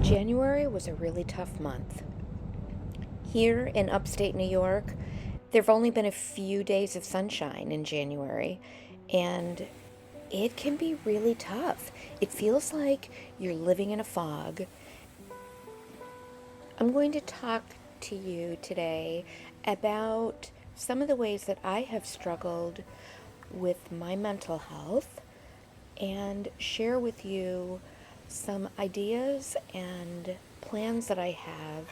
January was a really tough month. Here in upstate New York, there have only been a few days of sunshine in January, and it can be really tough. It feels like you're living in a fog. I'm going to talk to you today about some of the ways that I have struggled with my mental health and share with you some ideas and plans that I have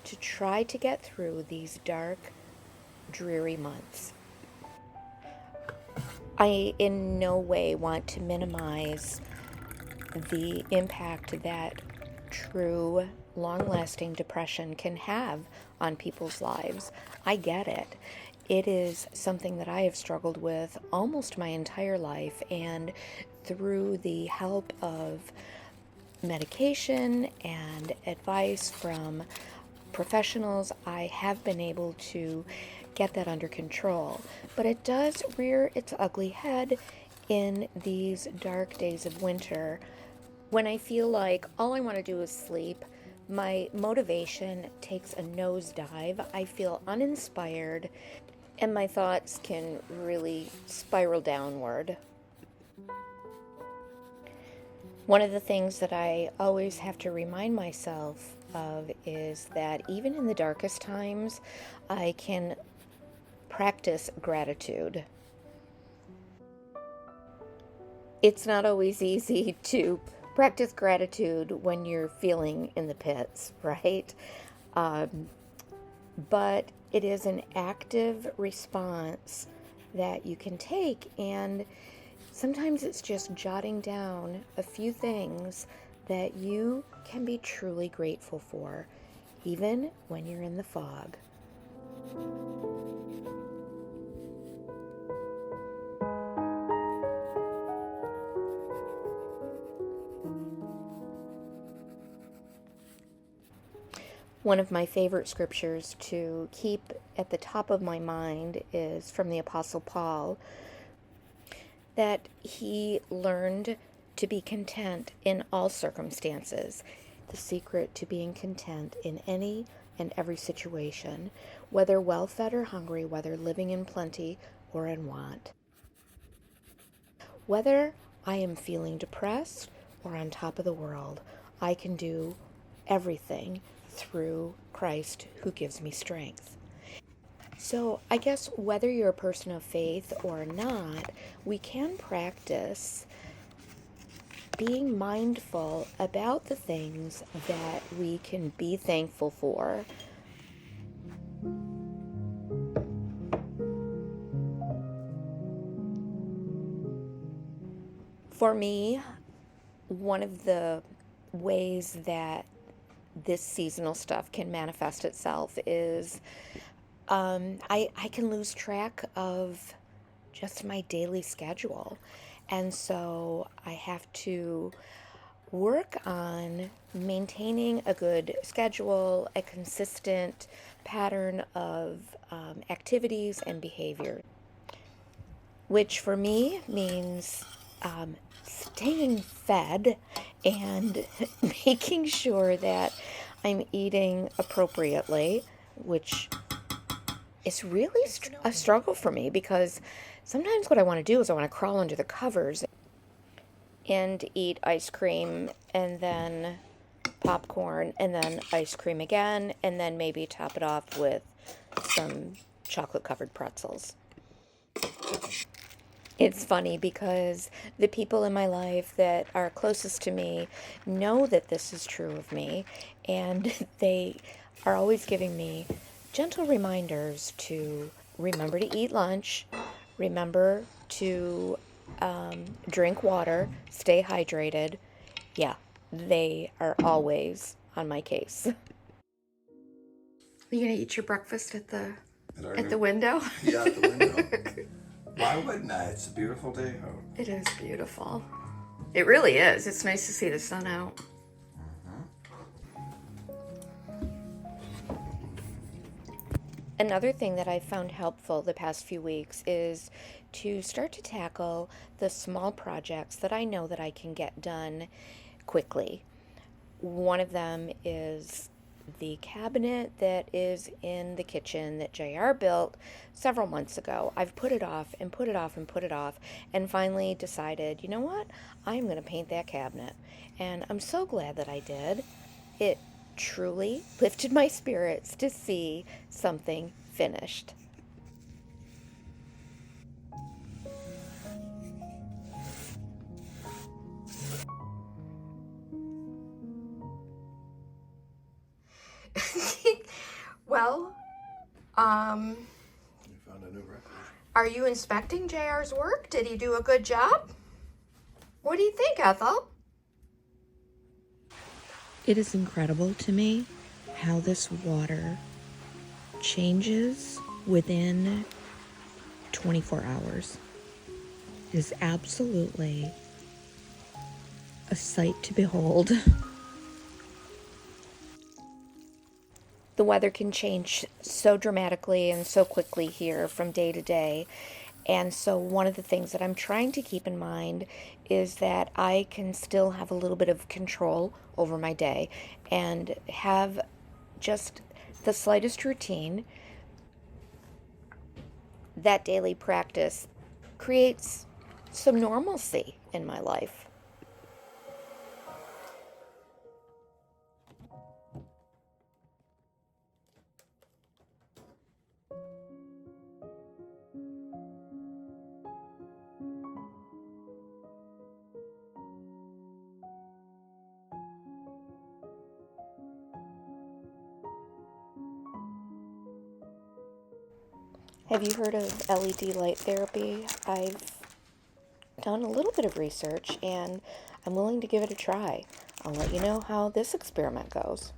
to try to get through these dark, dreary months. I in no way want to minimize the impact that true, long-lasting depression can have on people's lives. I get it. It is something that I have struggled with almost my entire life, and through the help of medication and advice from professionals, I have been able to get that under control. But it does rear its ugly head in these dark days of winter when I feel like all I want to do is sleep. My motivation takes a nosedive. I feel uninspired, and my thoughts can really spiral downward. One of the things that I always have to remind myself of is that even in the darkest times, I can practice gratitude. It's not always easy to practice gratitude when you're feeling in the pits, right? But it is an active response that you can take, and sometimes it's just jotting down a few things that you can be truly grateful for, even when you're in the fog. One of my favorite scriptures to keep at the top of my mind is from the Apostle Paul, that he learned to be content in all circumstances. The secret to being content in any and every situation, whether well-fed or hungry, whether living in plenty or in want. Whether I am feeling depressed or on top of the world, I can do everything through Christ who gives me strength. So I guess whether you're a person of faith or not, we can practice being mindful about the things that we can be thankful for. For me, one of the ways that this seasonal stuff can manifest itself is I can lose track of just my daily schedule. And so I have to work on maintaining a good schedule, a consistent pattern of activities and behavior, which for me means staying fed and making sure that I'm eating appropriately, which is really a struggle for me because sometimes what I want to do is I want to crawl under the covers and eat ice cream and then popcorn and then ice cream again and then maybe top it off with some chocolate-covered pretzels. It's funny because the people in my life that are closest to me know that this is true of me, and they are always giving me gentle reminders to remember to eat lunch, remember to drink water, stay hydrated. Yeah, they are always on my case. Are you gonna eat your breakfast at the window? Yeah, at the window. Why wouldn't I? It's a beautiful day out. It is beautiful. It really is. It's nice to see the sun out. Another thing that I've found helpful the past few weeks is to start to tackle the small projects that I know that I can get done quickly. One of them is the cabinet that is in the kitchen that JR built several months ago. I've put it off and put it off and put it off, and finally decided, you know what? I'm going to paint that cabinet. And I'm so glad that I did. It truly lifted my spirits to see something finished. Well, You found a new record. are you inspecting JR's work? Did he do a good job? What do you think, Ethel? It is incredible to me how this water changes within 24 hours. It is absolutely a sight to behold. The weather can change so dramatically and so quickly here from day to day. And so one of the things that I'm trying to keep in mind is that I can still have a little bit of control over my day and have just the slightest routine. That daily practice creates some normalcy in my life. Have you heard of LED light therapy? I've done a little bit of research and I'm willing to give it a try. I'll let you know how this experiment goes.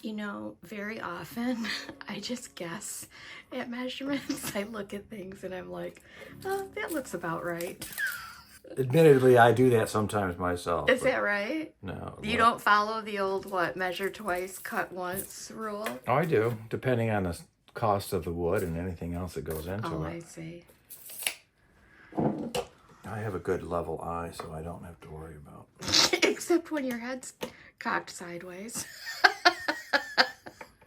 You know, very often I just guess at measurements. I look at things and I'm like, oh, that looks about right. Admittedly, I do that sometimes myself. Is that right? No. You don't follow the old, measure twice, cut once rule? Oh, I do, depending on the cost of the wood and anything else that goes into Oh, it. I see. I have a good level eye, so I don't have to worry about. Except when your head's cocked sideways.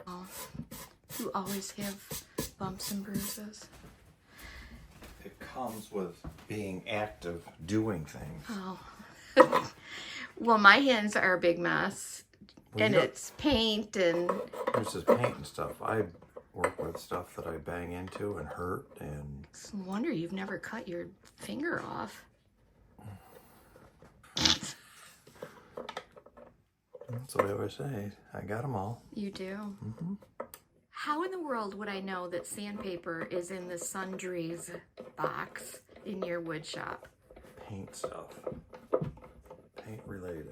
Oh, you always have bumps and bruises. It comes with being active, doing things. Oh. Well, my hands are a big mess. Well, And it's paint and... This is paint and stuff. I work with stuff that I bang into and hurt, and... It's no wonder you've never cut your finger off. That's what I always say. I got them all. You do? Mm-hmm. How in the world would I know that sandpaper is in the sundries box in your wood shop? Paint stuff. Paint related.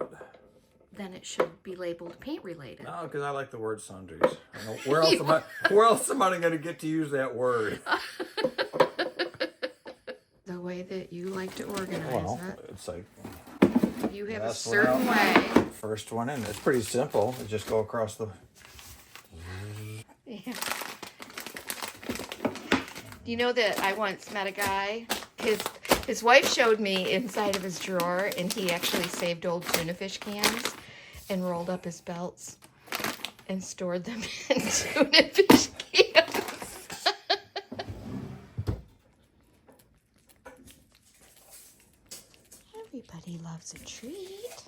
Then it should be labeled paint related. No, because I like the word sundries. I don't, where else am I going to get to use that word? The way that you like to organize Well, it. it's like... You have a certain way. First one in. It's pretty simple. You just go across the... Yeah. You know that I once met a guy, his wife showed me inside of his drawer, and he actually saved old tuna fish cans and rolled up his belts and stored them in tuna fish cans. Everybody loves a treat.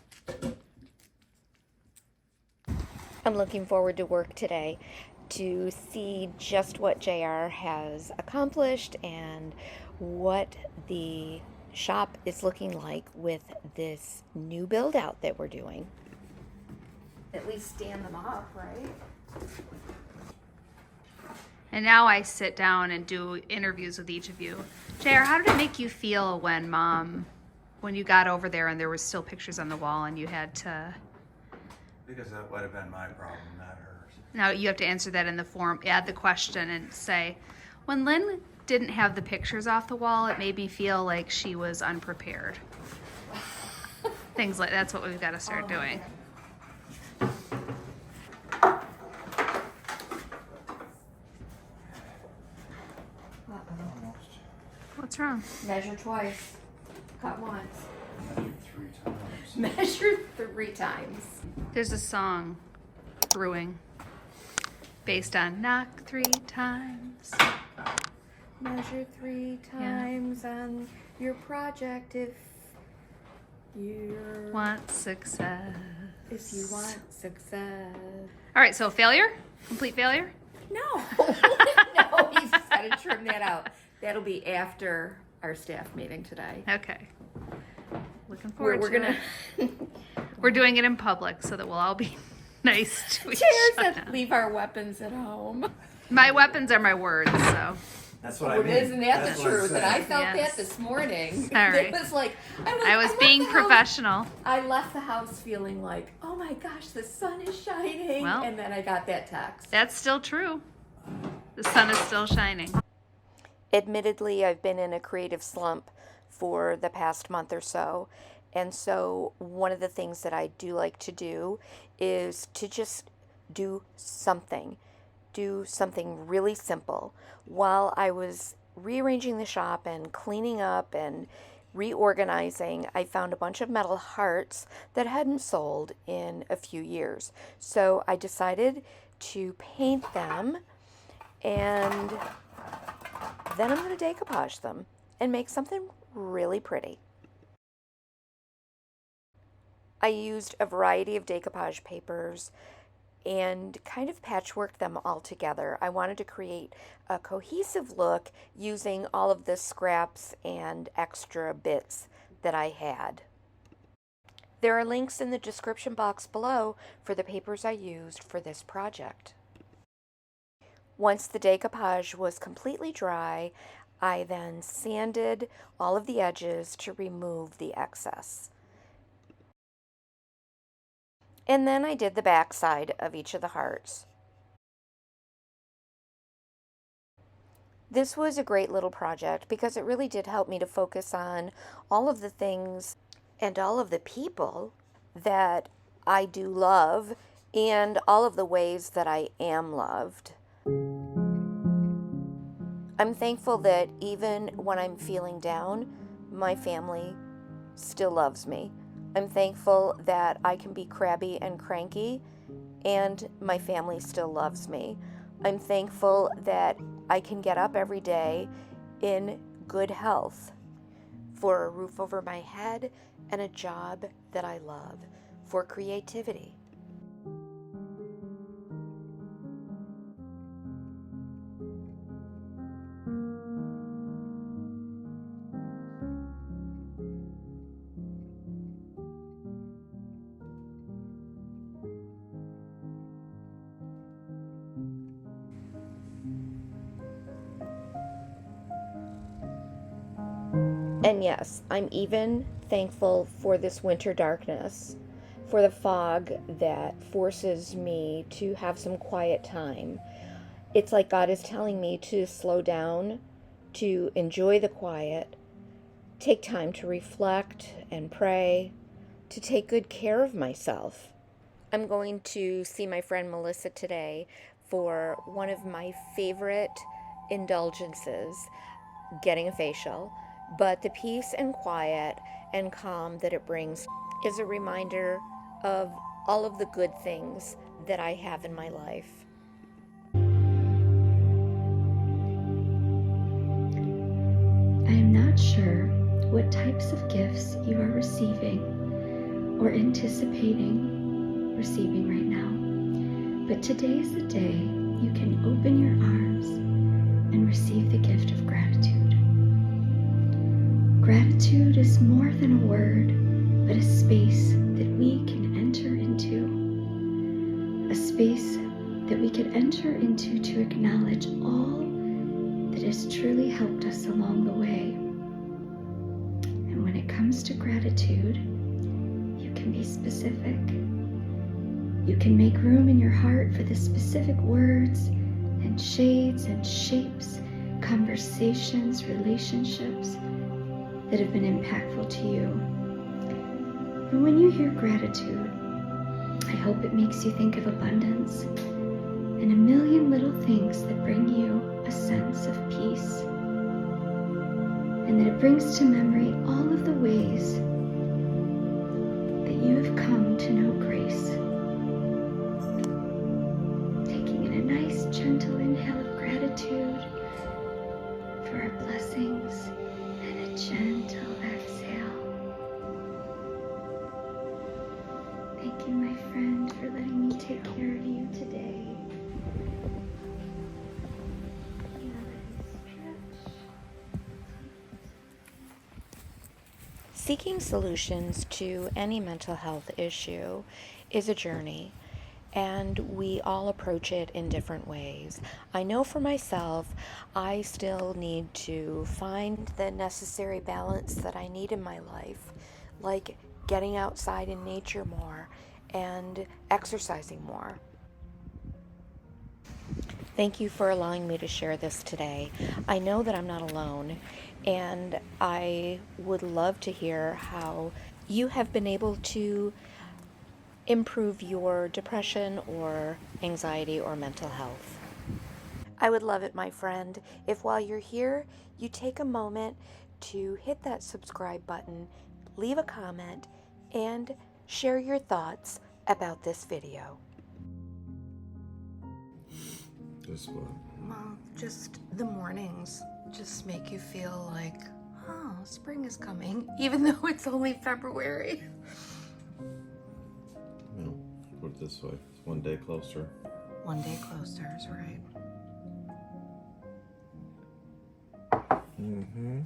I'm looking forward to work today to see just what JR has accomplished and what the shop is looking like with this new build out that we're doing. At least stand them up, right? And now I sit down and do interviews with each of you. JR, how did it make you feel when you got over there and there was still pictures on the wall and you had to... Because that would have been my problem, not hers. Now you have to answer that in the form, add the question and say, when Lynn didn't have the pictures off the wall, it made me feel like she was unprepared. Things like that's what we've got to start doing. What's wrong? Measure twice, cut once. Measure 3 times. Measure 3 times. There's a song brewing based on knock 3 times. Measure 3 times on your project if you Want success. If you want success. All right, so failure? Complete failure? No. No, he's got to trim that out. That'll be after our staff meeting today. Okay. Looking forward We're to gonna it. We're doing it in public so that we'll all be nice to each Cheers other. and leave our weapons at home. My weapons are my words, so. That's what I Well, mean. isn't that That's the what I'm truth? And I saying. felt Yes. that this morning. All right. It was like I was left being the house- professional. I left the house feeling like, oh my gosh, the sun is shining. Well. And then I got that text. That's still true. The sun is still shining. Admittedly, I've been in a creative slump for the past month or so. And so one of the things that I do like to do is to just do something really simple. While I was rearranging the shop and cleaning up and reorganizing, I found a bunch of metal hearts that hadn't sold in a few years. So I decided to paint them, and then I'm going to decoupage them and make something really pretty. I used a variety of decoupage papers and kind of patchworked them all together. I wanted to create a cohesive look using all of the scraps and extra bits that I had. There are links in the description box below for the papers I used for this project. Once the decoupage was completely dry, I then sanded all of the edges to remove the excess. And then I did the back side of each of the hearts. This was a great little project because it really did help me to focus on all of the things and all of the people that I do love and all of the ways that I am loved. I'm thankful that even when I'm feeling down, my family still loves me. I'm thankful that I can be crabby and cranky and my family still loves me. I'm thankful that I can get up every day in good health, for a roof over my head and a job that I love, for creativity. And yes, I'm even thankful for this winter darkness, for the fog that forces me to have some quiet time. It's like God is telling me to slow down, to enjoy the quiet, take time to reflect and pray, to take good care of myself. I'm going to see my friend Melissa today for one of my favorite indulgences, getting a facial. But the peace and quiet and calm that it brings is a reminder of all of the good things that I have in my life. I am not sure what types of gifts you are receiving or anticipating receiving right now, but today is the day you can open your arms and receive the gift of gratitude. Gratitude is more than a word, but a space that we can enter into. A space that we can enter into to acknowledge all that has truly helped us along the way. And when it comes to gratitude, you can be specific. You can make room in your heart for the specific words and shades and shapes, conversations, relationships that have been impactful to you. And when you hear gratitude, I hope it makes you think of abundance and a million little things that bring you a sense of peace. brings to memory all of the ways that you have come to know grace. Taking in a nice, gentle inhale of gratitude for our blessings and a gentle exhale. Thank you, my friend, for letting me take care of you today. Seeking solutions to any mental health issue is a journey, and we all approach it in different ways. I know for myself, I still need to find the necessary balance that I need in my life, like getting outside in nature more and exercising more. Thank you for allowing me to share this today. I know that I'm not alone, and I would love to hear how you have been able to improve your depression or anxiety or mental health. I would love it, my friend, if while you're here, you take a moment to hit that subscribe button, leave a comment, and share your thoughts about this video. This one. Well, just the mornings just make you feel like, oh, spring is coming, even though it's only February. No, put it this way. It's one day closer. One day closer is right. Mm-hmm.